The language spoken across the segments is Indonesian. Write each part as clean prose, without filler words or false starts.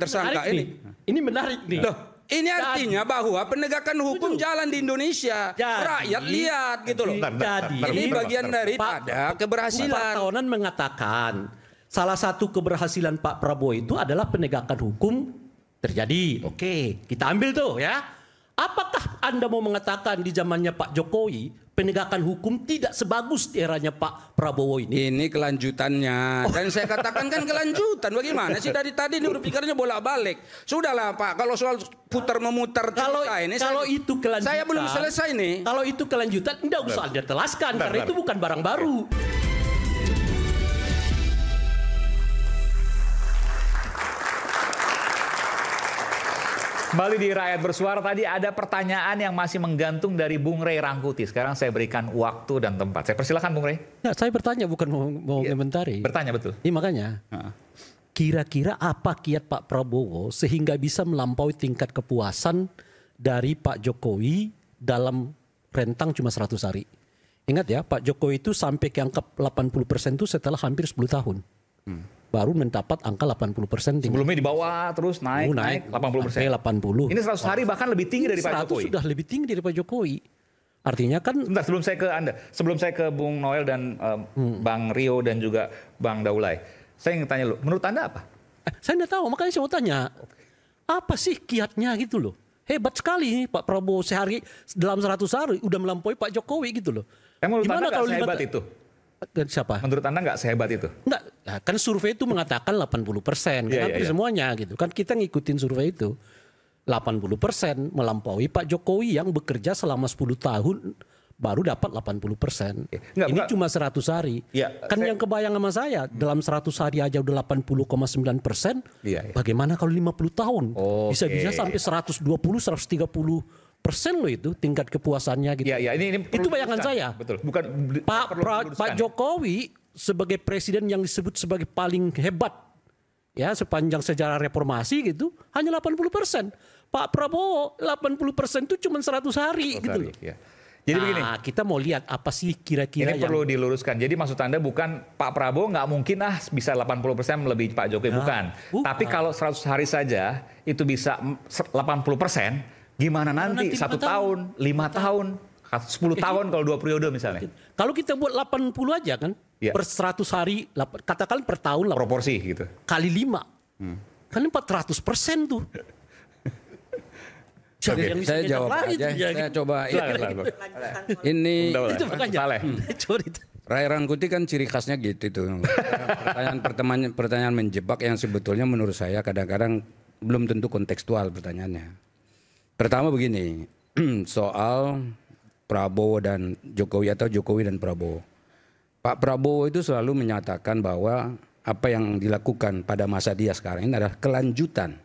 tersangka ini. Ini menarik nih. Loh, ini artinya bahwa penegakan hukum jalan di Indonesia. Rakyat lihat gitu loh. Ini bagian daripada keberhasilan. Pak Taonan mengatakan salah satu keberhasilan Pak Prabowo itu adalah penegakan hukum terjadi. Oke, kita ambil tuh ya. Apakah Anda mau mengatakan di zamannya Pak Jokowi penegakan hukum tidak sebagus di eranya Pak Prabowo ini? Ini kelanjutannya. Dan saya katakan kan kelanjutan. Bagaimana sih dari tadi ini berpikirnya bolak-balik. Sudahlah Pak, kalau soal putar-memutar cerita ini. Kalau itu kelanjutan. Saya belum selesai nih. Kalau itu kelanjutan, tidak usah Anda telaskan. Karena itu bukan barang baru. Kembali di Rakyat Bersuara, tadi ada pertanyaan yang masih menggantung dari Bung Rey Rangkuti. Sekarang saya berikan waktu dan tempat. Saya persilakan Bung Rey. Nah, saya bertanya bukan mau komentari. Bertanya betul. Ini makanya. Kira-kira apa kiat Pak Prabowo sehingga bisa melampaui tingkat kepuasan dari Pak Jokowi dalam rentang cuma 100 hari. Ingat ya, Pak Jokowi itu sampai ke angka 80% itu setelah hampir 10 tahun. Baru mendapat angka 80%. Sebelumnya di bawah terus naik 80%. Sampai 80. Ini 100 hari bahkan lebih tinggi dari Pak Jokowi. Sudah lebih tinggi dari Pak Jokowi. Artinya kan. Sebentar, sebelum saya ke Anda, sebelum saya ke Bung Noel dan Bang Rio dan juga Bang Daulay, saya ingin tanya lu, menurut Anda apa? Saya tidak tahu, makanya saya mau tanya. Apa sih kiatnya gitu loh? Hebat sekali Pak Prabowo sehari dalam 100 hari udah melampaui Pak Jokowi gitu loh. Menurut Anda nggak sehebat itu? Siapa? Menurut Anda nggak sehebat itu? Enggak, kan survei itu mengatakan 80%. Hampir semuanya gitu. Kan kita ngikutin survei itu. 80% melampaui Pak Jokowi yang bekerja selama 10 tahun baru dapat 80%. Ini cuma 100 hari. Yang kebayang sama saya, dalam 100 hari aja udah 80,9%. Bagaimana kalau 50 tahun? Bisa-bisa sampai 120, 130% loh itu tingkat kepuasannya gitu. Ini itu bayangan saya. Betul. Bukan Pak Jokowi sebagai presiden yang disebut sebagai paling hebat ya sepanjang sejarah reformasi gitu hanya 80%. Pak Prabowo 80% itu cuma 100 hari gitu loh. Jadi begini, kita mau lihat apa sih kira-kira ini perlu diluruskan. Jadi maksud Anda bukan Pak Prabowo nggak mungkin bisa 80% melebihi Pak Jokowi, bukan. Tapi kalau 100 hari saja itu bisa 80%, gimana nanti 1 tahun, 5 tahun, 10 tahun kalau 2 periode misalnya. Kalau kita buat 80 aja kan, per 100 hari, katakan per tahun lah. Proporsi gitu. Kali 5. Kan 400% tuh. Saya jawab aja. Saya coba. Ini. Itu makanya. Ray Rangkuti kan ciri khasnya gitu tuh. Pertanyaan menjebak yang sebetulnya menurut saya kadang-kadang belum tentu kontekstual pertanyaannya. Pertama begini, soal Prabowo dan Jokowi atau Jokowi dan Prabowo. Pak Prabowo itu selalu menyatakan bahwa apa yang dilakukan pada masa dia sekarang ini adalah kelanjutan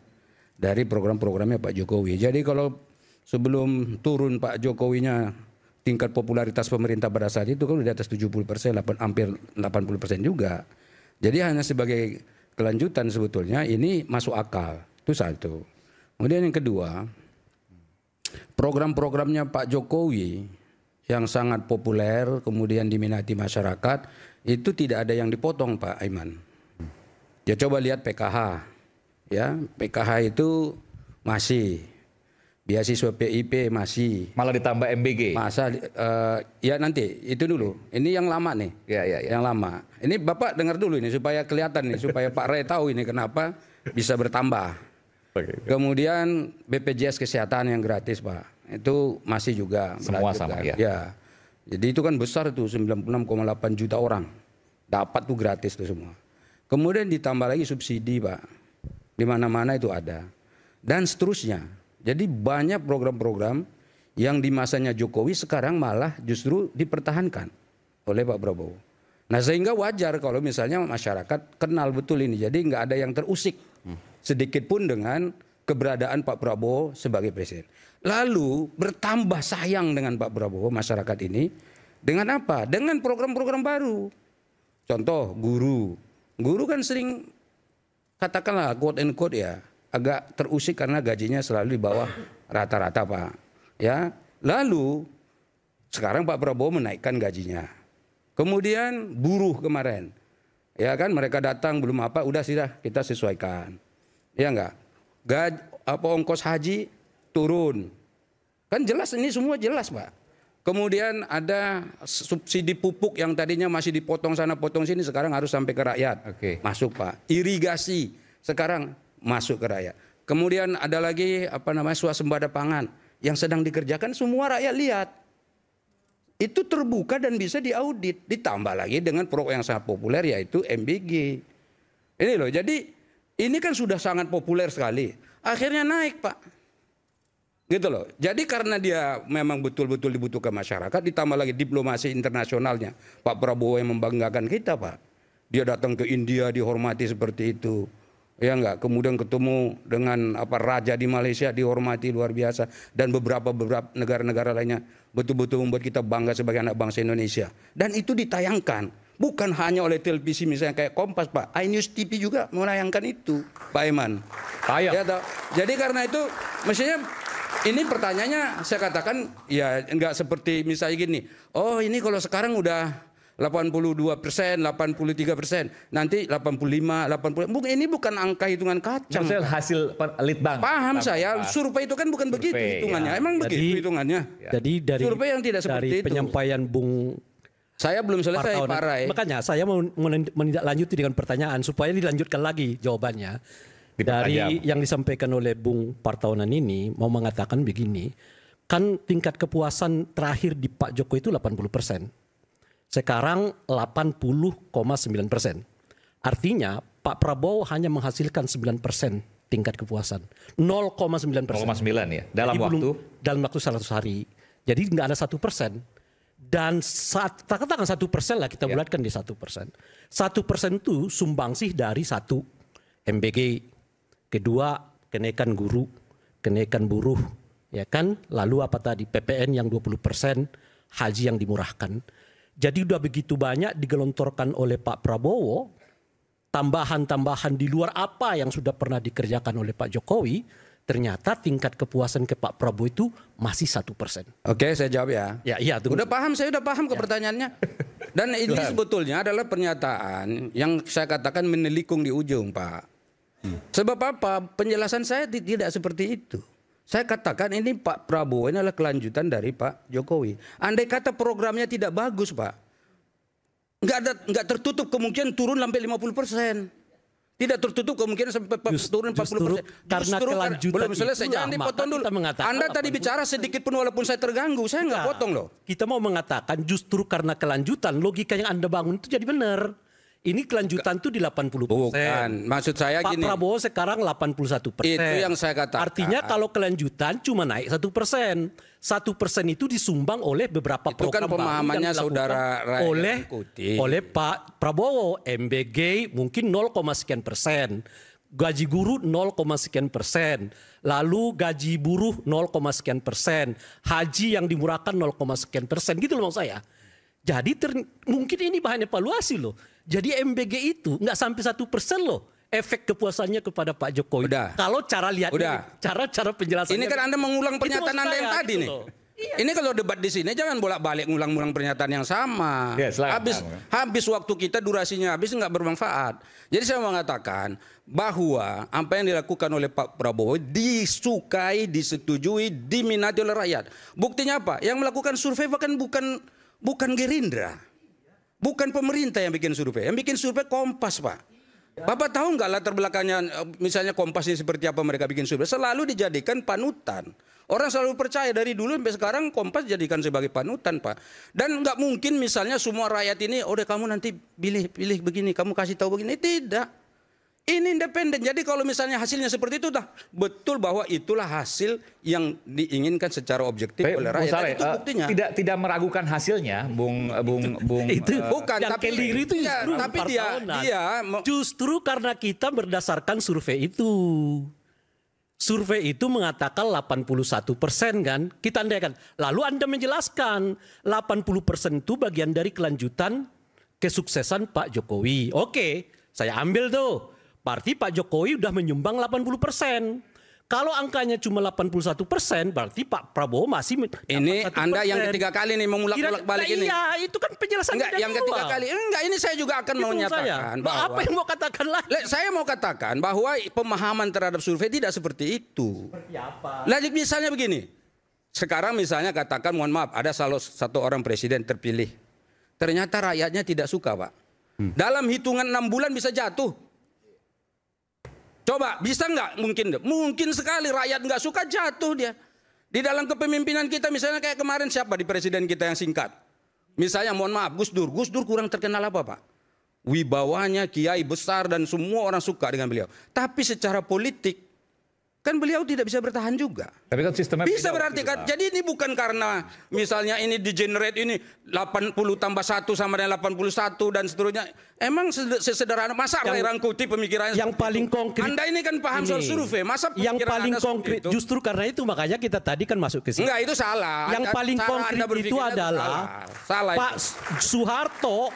dari program-programnya Pak Jokowi. Jadi kalau sebelum turun Pak Jokowinya tingkat popularitas pemerintah pada saat itu kan udah di atas 70%, hampir 80% juga. Jadi hanya sebagai kelanjutan sebetulnya ini masuk akal. Itu satu. Kemudian yang kedua, program-programnya Pak Jokowi yang sangat populer kemudian diminati masyarakat itu tidak ada yang dipotong Pak Aiman. Ya coba lihat PKH, ya PKH itu masih, beasiswa PIP masih, malah ditambah MBG. Masa ya nanti itu dulu. Ini yang lama nih, yang lama. Ini Bapak dengar dulu ini supaya kelihatan nih, supaya Pak Ray tahu ini kenapa bisa bertambah. Kemudian BPJS Kesehatan yang gratis Pak, itu masih juga semua sama ya. Jadi itu kan besar tuh 96,8 juta orang dapat tuh gratis tuh semua. Kemudian ditambah lagi subsidi Pak, di mana-mana itu ada dan seterusnya. Jadi banyak program-program yang di masanya Jokowi sekarang malah justru dipertahankan oleh Pak Prabowo. Nah sehingga wajar kalau misalnya masyarakat kenal betul ini. Jadi nggak ada yang terusik sedikit pun dengan keberadaan Pak Prabowo sebagai presiden. Lalu bertambah sayang dengan Pak Prabowo masyarakat ini dengan apa? Dengan program-program baru. Contoh guru. Guru kan sering katakanlah quote and quote ya agak terusik karena gajinya selalu di bawah rata-rata Pak. Ya. Lalu sekarang Pak Prabowo menaikkan gajinya. Kemudian buruh kemarin. Ya kan mereka datang belum apa udah sih dah kita sesuaikan. Ya enggak? ongkos haji turun. Kan jelas, ini semua jelas Pak. Kemudian ada subsidi pupuk yang tadinya masih dipotong sana potong sini, sekarang harus sampai ke rakyat. Masuk Pak. Irigasi sekarang masuk ke rakyat. Kemudian ada lagi swasembada pangan yang sedang dikerjakan, semua rakyat lihat. Itu terbuka dan bisa diaudit. Ditambah lagi dengan program yang sangat populer yaitu MBG. Ini loh, jadi ini kan sudah sangat populer sekali. Akhirnya naik Pak. Gitu loh. Jadi karena dia memang betul-betul dibutuhkan masyarakat, ditambah lagi diplomasi internasionalnya. Pak Prabowo yang membanggakan kita Pak. Dia datang ke India dihormati seperti itu. Ya enggak, kemudian ketemu dengan raja di Malaysia dihormati luar biasa, dan beberapa negara-negara lainnya betul-betul membuat kita bangga sebagai anak bangsa Indonesia. Dan itu ditayangkan bukan hanya oleh televisi misalnya kayak Kompas Pak, iNews TV juga menayangkan itu Pak Eman. Ya, jadi karena itu mestinya ini pertanyaannya saya katakan ya enggak seperti misalnya gini, oh ini kalau sekarang udah 82%, 83%, nanti 85, 80. Ini bukan angka hitungan kacang. Maksudnya hasil litbang. Paham saya, survei itu kan bukan begitu hitungannya. Ya. Emang begitu hitungannya. Jadi dari survei yang tidak seperti dari itu. Penyampaian Bung saya belum selesai Pak Rai. Makanya saya mau menindaklanjuti dengan pertanyaan supaya dilanjutkan lagi jawabannya. Dari yang disampaikan oleh Bung Partaunan ini mau mengatakan begini, kan tingkat kepuasan terakhir di Pak Jokowi itu 80%. Sekarang 80,9%. Artinya Pak Prabowo hanya menghasilkan 9% tingkat kepuasan. 0,9%. 0,9 ya, dalam waktu 100 hari. Jadi nggak ada 1%. Dan katakan 1% lah, kita bulatkan di 1%. 1% itu sumbangsih dari 1 MBG. Kedua kenaikan guru, kenaikan buruh, ya kan? Lalu apa tadi, PPN yang 20%, haji yang dimurahkan. Jadi udah begitu banyak digelontorkan oleh Pak Prabowo, tambahan-tambahan di luar apa yang sudah pernah dikerjakan oleh Pak Jokowi, ternyata tingkat kepuasan ke Pak Prabowo itu masih 1%. Oke, saya jawab ya. Iya. Udah paham, saya udah paham ke pertanyaannya. Dan ini sebetulnya adalah pernyataan yang saya katakan menelikung di ujung Pak. Sebab apa? Penjelasan saya tidak seperti itu. Saya katakan ini Pak Prabowo ini adalah kelanjutan dari Pak Jokowi. Andai kata programnya tidak bagus Pak, nggak tertutup kemungkinan turun sampai 50%. Tidak tertutup kemungkinan sampai turun 40%. Karena kelanjutan belum selesai, jangan dipotong dulu. Anda tadi bicara sedikit pun walaupun saya terganggu, saya nggak potong loh. Kita mau mengatakan justru karena kelanjutan, logika yang Anda bangun itu jadi benar. Ini kelanjutan tuh di 80%. Bukan, maksud saya Pak gini. Pak Prabowo sekarang 81%. Itu yang saya katakan. Artinya kalau kelanjutan cuma naik 1%. 1% itu disumbang oleh beberapa itu kan pemahamannya saudara oleh Pak Prabowo. MBG mungkin 0, sekian persen. Gaji guru 0, sekian persen. Lalu gaji buruh 0, sekian persen. Haji yang dimurahkan 0, sekian persen. Gitu loh maksud saya. Jadi mungkin ini bahan evaluasi loh. Jadi MBG itu nggak sampai 1% loh efek kepuasannya kepada Pak Jokowi. Udah. Kalau cara lihatnya, cara penjelasannya. Ini kan Anda mengulang pernyataan Anda yang tadi nih. Iya. Ini kalau debat di sini jangan bolak-balik ngulang-ngulang pernyataan yang sama. Ya, habis waktu kita durasinya habis nggak bermanfaat. Jadi saya mengatakan bahwa apa yang dilakukan oleh Pak Prabowo disukai, disetujui, diminati oleh rakyat. Buktinya apa? Yang melakukan survei bahkan bukan Gerindra. Bukan pemerintah yang bikin survei. Yang bikin survei Kompas, Pak. Bapak tahu nggak latar belakangnya misalnya Kompas ini seperti apa mereka bikin survei? Selalu dijadikan panutan. Orang selalu percaya dari dulu sampai sekarang Kompas jadikan sebagai panutan, Pak. Dan nggak mungkin misalnya semua rakyat ini, oh deh kamu nanti pilih begini, kamu kasih tahu begini. Tidak. Ini independen. Jadi kalau misalnya hasilnya seperti itu, betul bahwa itulah hasil yang diinginkan secara objektif oleh rakyat. Itu buktinya. Tidak meragukan hasilnya, Bung. Itu bukan. Yang Tapi itu justru tapi dia justru karena kita berdasarkan survei itu. Survei itu mengatakan 81% kan. Kita andaikan. Lalu Anda menjelaskan 80% itu bagian dari kelanjutan kesuksesan Pak Jokowi. Oke, saya ambil tuh. Berarti Pak Jokowi udah menyumbang 80%. Kalau angkanya cuma 81%, berarti Pak Prabowo masih ini Anda yang ketiga kali nih mengulak-ulak balik ini. Iya, itu kan penjelasan enggak, yang ketiga kali. Enggak, ini saya juga akan mau menyatakan bahwa apa yang mau katakan lagi? Saya mau katakan bahwa pemahaman terhadap survei tidak seperti itu. Seperti apa? Lagi misalnya begini. Sekarang misalnya katakan, mohon maaf, ada satu orang presiden terpilih. Ternyata rakyatnya tidak suka, Pak. Dalam hitungan 6 bulan bisa jatuh. Coba, bisa nggak? Mungkin sekali rakyat nggak suka, jatuh dia. Di dalam kepemimpinan kita misalnya kayak kemarin siapa di presiden kita yang singkat? Misalnya mohon maaf, Gus Dur. Gus Dur kurang terkenal apa, Pak? Wibawanya, kiai besar dan semua orang suka dengan beliau. Tapi secara politik, kan beliau tidak bisa bertahan juga. Tapi kan sistemnya bisa berarti kan. Jadi ini bukan karena misalnya ini degenerate ini 80 tambah 1 sama dengan 81 dan seterusnya. Emang sesederhana masa rangkuti pemikirannya. Yang paling konkret. Anda ini kan paham soal survei. Masa yang paling konkret justru karena itu makanya kita tadi kan masuk ke sini. Enggak, itu salah. Yang paling konkret itu adalah salah Pak Soeharto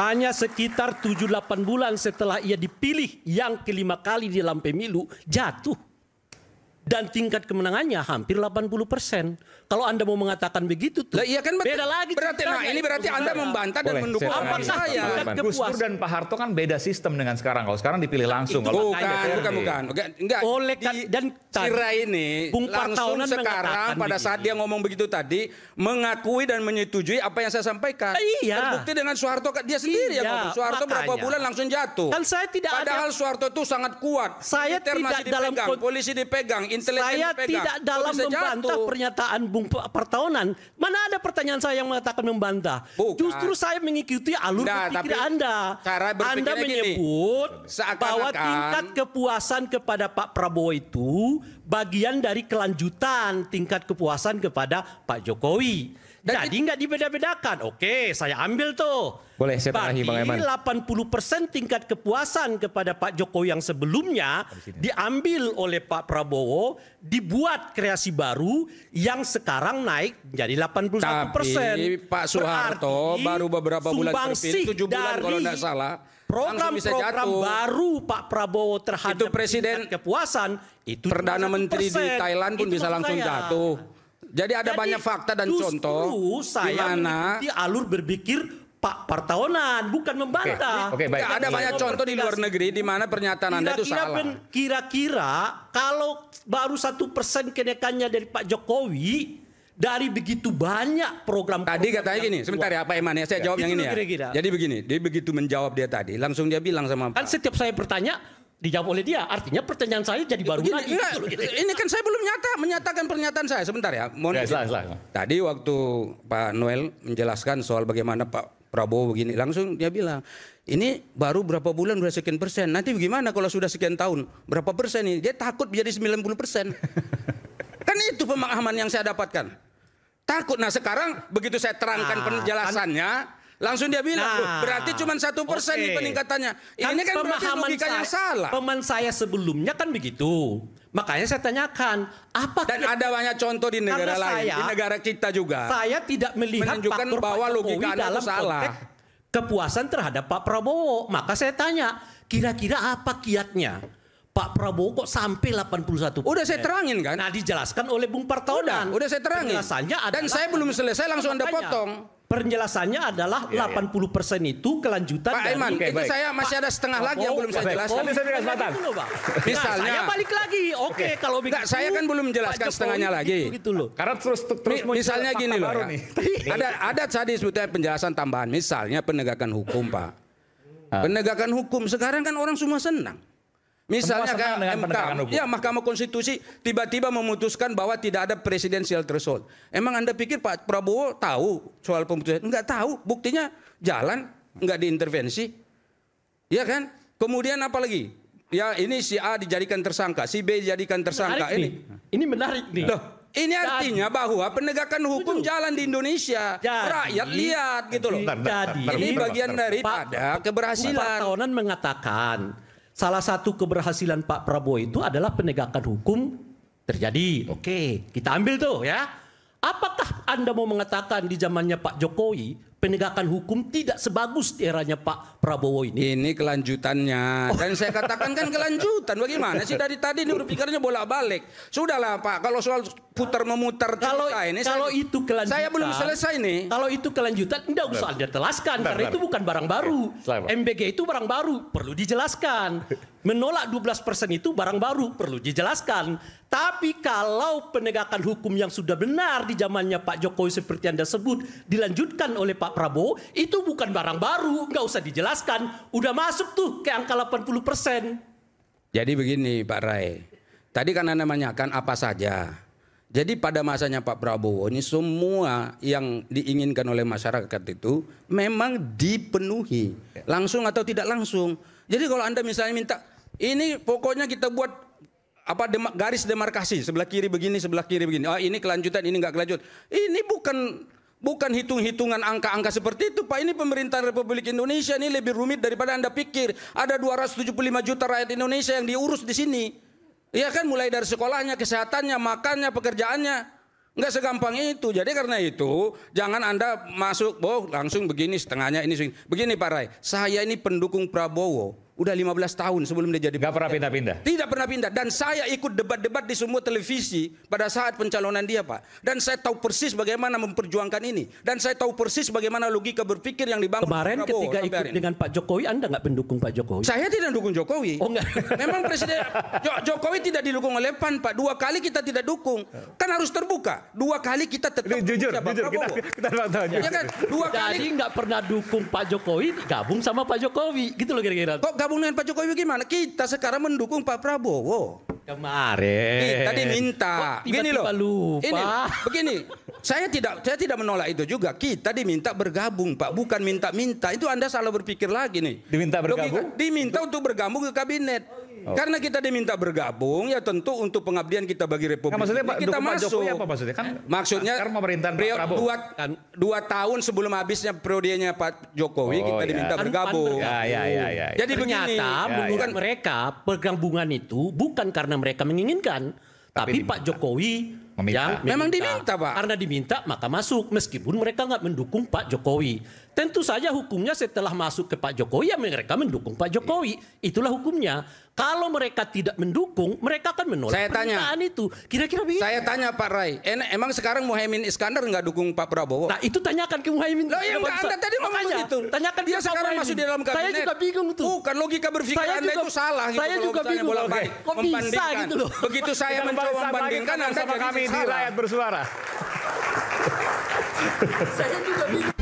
hanya sekitar 7-8 bulan setelah ia dipilih yang kelima kali di dalam pemilu jatuh. Dan tingkat kemenangannya hampir 80%. Kalau Anda mau mengatakan begitu tuh, iya kan beda lagi. Berarti, ini berarti Anda membantah dan mendukung saya. Gus Dur dan Pak Harto kan beda sistem dengan sekarang. Kalau sekarang dipilih langsung. Bukan. Enggak. Oleh dan Sira ini Bung langsung sekarang pada saat dia ngomong begitu tadi mengakui dan menyetujui apa yang saya sampaikan. Iya. Terbukti dengan Soeharto dia sendiri yang ngomong. Soeharto berapa bulan langsung jatuh. Kan saya tidak Padahal Soeharto itu sangat kuat. Saya tidak dalam polisi dipegang, intelijen saya dipegang. tidak dalam membantah pernyataan Bung Partonan. Mana ada pertanyaan saya yang mengatakan membantah? Bukan. Justru saya mengikuti alur berpikir Anda. Anda menyebut bahwa tingkat kepuasan kepada Pak Prabowo itu bagian dari kelanjutan tingkat kepuasan kepada Pak Jokowi. Jadi nggak dibeda-bedakan. Oke, saya ambil tuh. Boleh saya tengahi Bang Eman. 80% tingkat kepuasan kepada Pak Jokowi yang sebelumnya diambil oleh Pak Prabowo, dibuat kreasi baru yang sekarang naik menjadi 81%. Tapi Pak Soeharto baru beberapa bulan terpilih, 7 bulan kalau tidak salah. Program-program baru Pak Prabowo terhadap itu presiden kepuasan itu Perdana Menteri di Thailand pun bisa langsung jatuh. Jadi ada banyak fakta dan contoh di mana alur berpikir Pak Partonan, bukan membantah. Oke, baik. Ada banyak contoh di luar negeri di mana pernyataan Anda itu salah. Kira-kira kalau baru 1% kenaikannya dari Pak Jokowi dari begitu banyak program. Tadi katanya gini, sebentar ya Pak Eman ya, saya jawab yang ini ya. Jadi begini, dia begitu menjawab dia tadi, langsung dia bilang sama kan setiap saya bertanya dijawab oleh dia, artinya pertanyaan saya jadi baru lagi. Ini kan saya belum menyatakan pernyataan saya. Sebentar ya. Tadi waktu Pak Noel menjelaskan soal bagaimana Pak Prabowo begini, langsung dia bilang, ini baru berapa bulan udah sekian persen. Nanti bagaimana kalau sudah sekian tahun? Berapa persen ini? Dia takut menjadi 90%. Kan itu pemahaman yang saya dapatkan. Takut. Nah sekarang begitu saya terangkan penjelasannya, langsung dia bilang, berarti cuma 1% nih peningkatannya. Ini kan berarti logikanya salah. Paman saya sebelumnya kan begitu. Makanya saya tanyakan, apa dan ada banyak contoh di negara lain, di negara kita juga. Saya tidak melihat menunjukkan bahwa logika dalam salah. Kepuasan terhadap Pak Prabowo. Maka saya tanya, kira-kira apa kiatnya? Pak Prabowo kok sampai 81%? Udah saya terangin kan? Nah dijelaskan oleh Bung Partonan. Udah saya terangin. Dan saya belum selesai langsung Anda potong. Penjelasannya adalah 80% itu kelanjutan Pak Eman, itu saya masih ada setengah lagi yang belum saya jelaskan. Misalnya saya balik lagi. Oke, kalau begitu. Saya kan belum menjelaskan setengahnya lagi. Gitu loh. Karena terus misalnya gini loh ya. Ada tadi sebetulnya penjelasan tambahan. Misalnya penegakan hukum, Pak. Penegakan hukum sekarang kan orang semua senang. Misalnya kayak MK, ya Mahkamah Konstitusi tiba-tiba memutuskan bahwa tidak ada presidensial threshold. Emang Anda pikir Pak Prabowo tahu soal pemutusan? Enggak tahu, buktinya jalan, enggak diintervensi. Ya kan? Kemudian apa lagi? Ya ini si A dijadikan tersangka, si B dijadikan tersangka. Ini menarik nih. Loh, ini artinya bahwa penegakan hukum jalan di Indonesia. Rakyat lihat gitu loh. Ini bagian daripada keberhasilan. Pak Tahunan mengatakan salah satu keberhasilan Pak Prabowo itu adalah penegakan hukum terjadi. Oke, kita ambil tuh ya. Apakah Anda mau mengatakan di zamannya Pak Jokowi penegakan hukum tidak sebagus di eranya Pak Prabowo ini. Ini kelanjutannya. Dan saya katakan kan kelanjutan. Bagaimana sih dari tadi ini berpikirnya bolak-balik. Sudahlah Pak, kalau soal putar-memutar cerita ini. Kalau itu kelanjutan. Saya belum selesai nih. Kalau itu kelanjutan, tidak usah Anda jelaskan. Karena itu bukan barang baru. MBG itu barang baru, perlu dijelaskan. Menolak 12% itu barang baru, perlu dijelaskan. Tapi kalau penegakan hukum yang sudah benar di zamannya Pak Jokowi seperti Anda sebut, dilanjutkan oleh Pak Prabowo, itu bukan barang baru, nggak usah dijelaskan. Udah masuk tuh ke angka 80%. Jadi begini Pak Rai, tadi kan Anda menanyakan apa saja. Jadi pada masanya Pak Prabowo ini semua yang diinginkan oleh masyarakat itu memang dipenuhi. Langsung atau tidak langsung. Jadi kalau Anda misalnya minta, ini pokoknya kita buat garis demarkasi, sebelah kiri begini, sebelah kiri begini. Oh ini kelanjutan, ini enggak kelanjut. Ini bukan hitung-hitungan angka-angka seperti itu Pak. Ini pemerintahan Republik Indonesia ini lebih rumit daripada Anda pikir. Ada 275 juta rakyat Indonesia yang diurus di sini. Iya kan, mulai dari sekolahnya, kesehatannya, makannya, pekerjaannya. Enggak segampang itu. Jadi karena itu jangan Anda masuk langsung begini setengahnya ini begini Pak Rai. Saya ini pendukung Prabowo. Udah 15 tahun sebelum dia jadi. Gak pernah pindah-pindah? Tidak pernah pindah. Dan saya ikut debat-debat di semua televisi pada saat pencalonan dia Pak. Dan saya tahu persis bagaimana memperjuangkan ini. Dan saya tahu persis bagaimana logika berpikir yang dibangun kemarin Prabowo, ketika ikut dengan Pak Jokowi, Anda nggak mendukung Pak Jokowi? Saya tidak dukung Jokowi. Oh enggak. Memang Presiden Jokowi tidak didukung oleh PAN Pak. 2 kali kita tidak dukung. Kan harus terbuka. 2 kali kita tetap jujur, kita tanya. Ya kan? 2 kali. Jadi nggak pernah dukung Pak Jokowi, gabung sama Pak Jokowi. Gitu loh kira-kira. Kok gabung dengan Pak Jokowi gimana? Kita sekarang mendukung Pak Prabowo. Kemarin. Kita diminta. Gini loh. Lupa. Ini begini. Saya tidak menolak itu juga. Kita diminta bergabung, Pak. Bukan minta-minta. Itu Anda salah berpikir lagi nih. Diminta bergabung? Diminta untuk bergabung ke kabinet. Karena kita diminta bergabung, ya tentu untuk pengabdian kita bagi Republik. Nah, maksudnya kita Pak masuk. Jokowi apa maksudnya? Kan maksudnya pemerintahan Pak Prabowo. 2 tahun sebelum habisnya periodenya Pak Jokowi, kita diminta bergabung. Ya. Jadi ternyata menurut mereka pergabungan itu bukan karena mereka menginginkan, tapi Pak Jokowi yang memang diminta Pak. Karena diminta maka masuk, meskipun mereka nggak mendukung Pak Jokowi. Tentu saja hukumnya setelah masuk ke Pak Jokowi ya mereka mendukung Pak Jokowi. Itulah hukumnya. Kalau mereka tidak mendukung, mereka akan menolak pernyataan itu. Kira-kira begitu. Saya tanya Pak Rai, emang sekarang Muhaimin Iskandar nggak dukung Pak Prabowo? Nah itu tanyakan ke Muhaimin. Loh ya Anda tadi ngomong begitu. Tanyakan dia sekarang masuk di dalam kabinet. Saya juga bingung tuh. Bukan logika berpikir Anda itu salah gitu. Saya juga bingung. Kok bisa gitu loh. Begitu saya mencoba membandingkan Anda sama kami di Rakyat Bersuara. Saya juga bingung.